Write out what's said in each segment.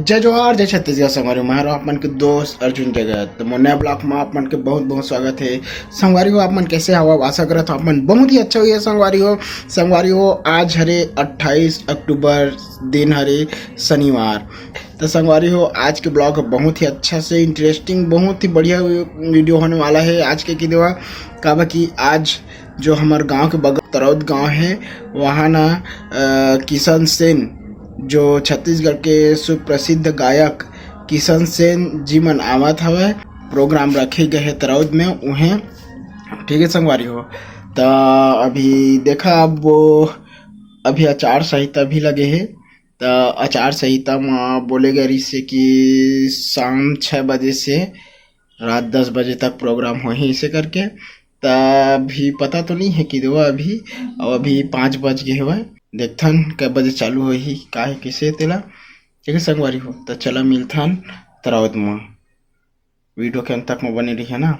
जय जोहार जय छत्तीसगढ़ संगवारी मारो आप मन के दोस्त अर्जुन जगत मोन्या ब्लॉक में आप मन के बहुत बहुत स्वागत है। संगवारी हो आप मन कैसे हवा आशा करत आप मन बहुत ही अच्छा हुई संगवारी हो आज हरे 28 अक्टूबर दिन हरे शनिवार। तो संगवारी हो आज के ब्लॉग बहुत ही अच्छा से इंटरेस्टिंग बहुत ही बढ़िया वीडियो होने वाला है आज के की देवा काबा कि आज जो हमारे गांव के बगल तरौद गांव है वहाँ ना किशन सेन जो छत्तीसगढ़ के सुप्रसिद्ध गायक किशन सेन जी मन आवत हवे प्रोग्राम रखे गए है तरौद में उन्हें ठीक है संगवारी हो। तो अभी देखा अब वो अभी आचार संहिता भी लगे है। तो आचार संहिता में बोले गए इसे कि शाम 6 बजे से रात 10 बजे तक प्रोग्राम हो ही इसे करके। तभी पता तो नहीं है कि दो अभी 5 बज गए हुआ देखथन कब बजे चालू हो ही का है किसे तेला ठीक है संगवारी हो। तो चला मिलथन तरौद में वीडियो के अंत तक में बने रही है ना।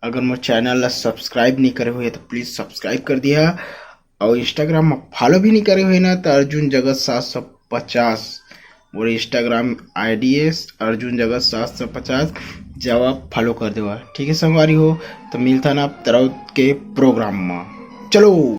अगर मोर चैनल ला सब्सक्राइब नहीं करे हुए तो प्लीज़ सब्सक्राइब कर दिया और इंस्टाग्राम में फॉलो भी नहीं करे हुए ना तो अर्जुन जगत 750 और इंस्टाग्राम ID है अर्जुन जगत 750 जवाब फॉलो कर देवा ठीक है संगवारी हो। तो मिलता ना तरौद के प्रोग्राम में चलो।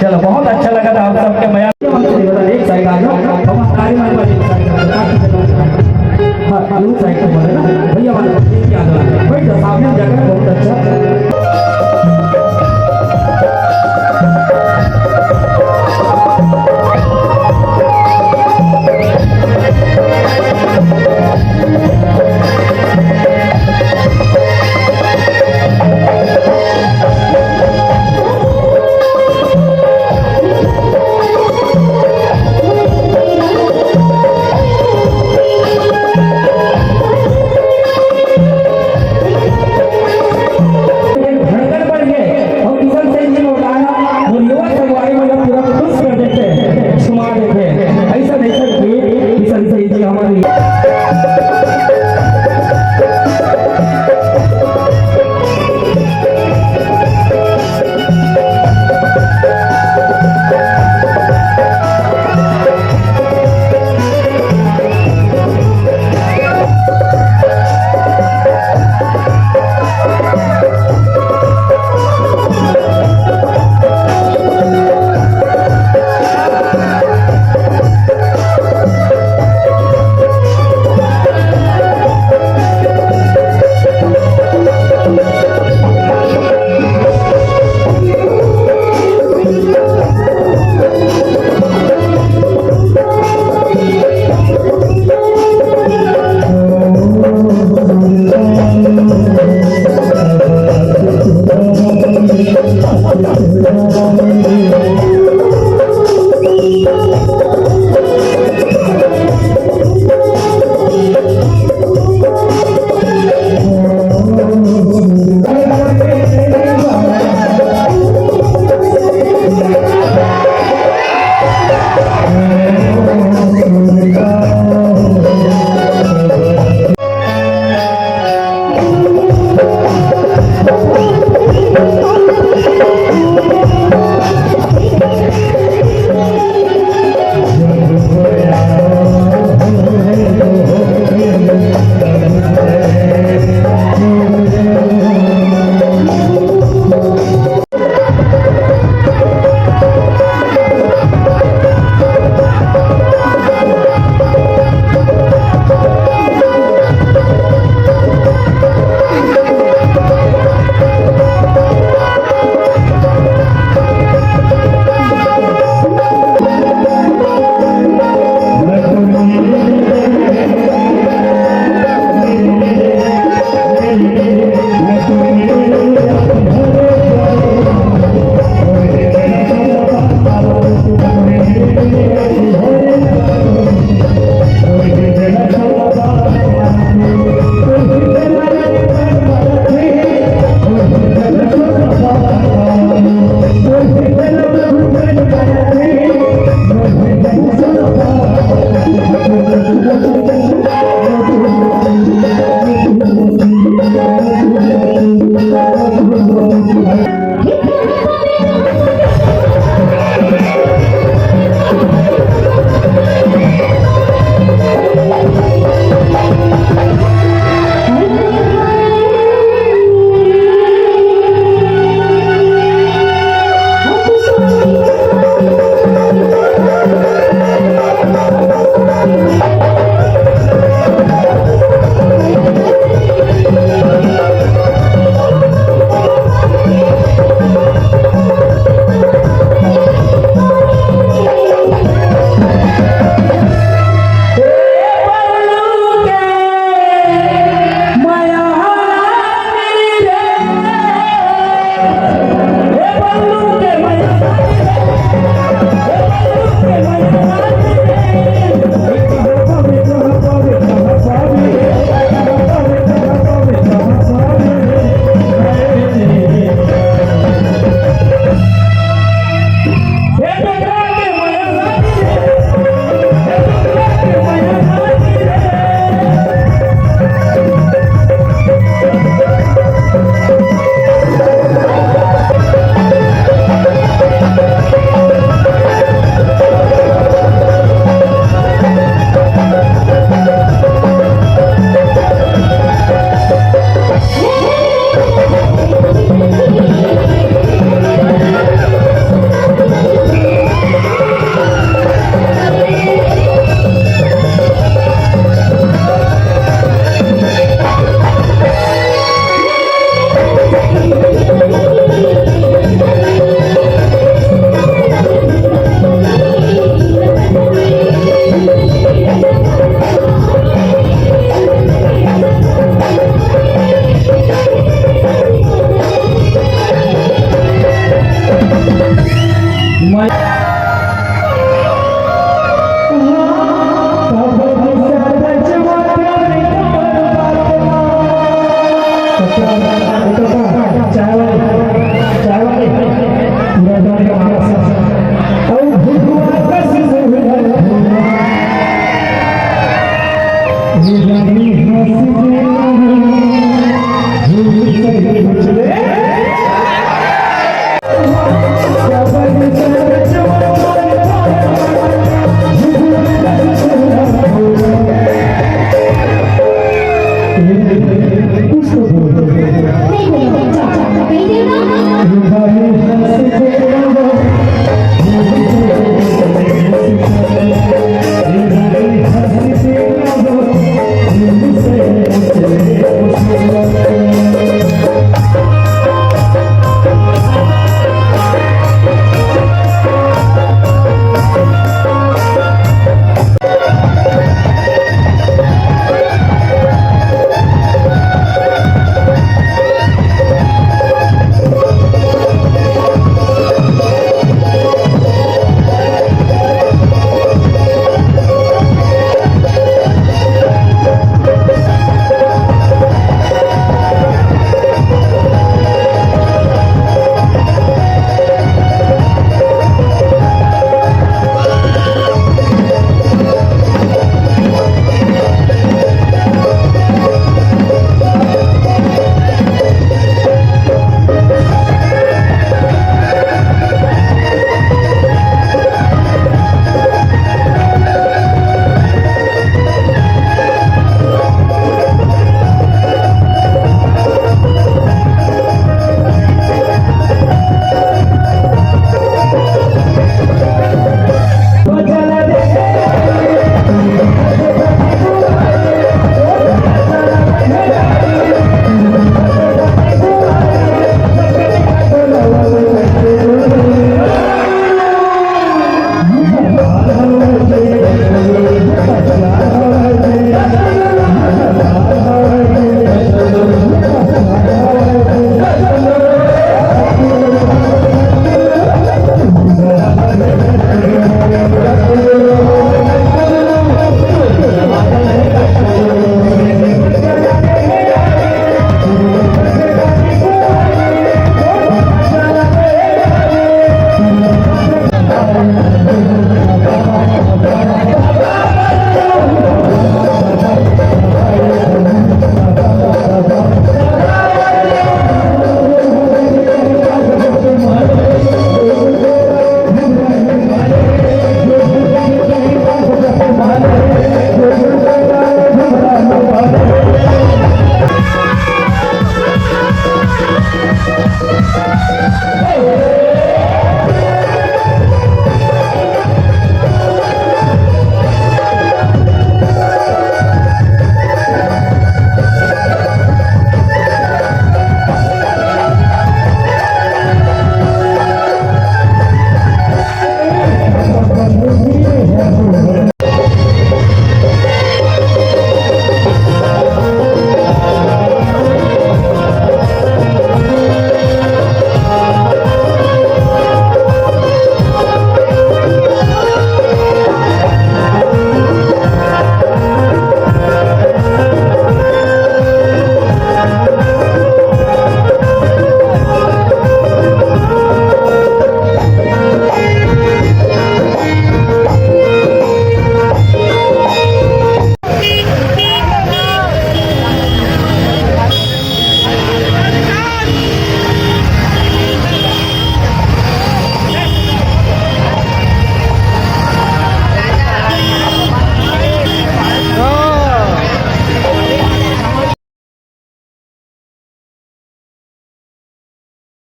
चलो बहुत अच्छा लगा था आप सबके मैं एक साइड आ जाओ लू साइड से बोले ना भैया वाला क्या दो भाई तो सामने जगह बहुत अच्छा मैं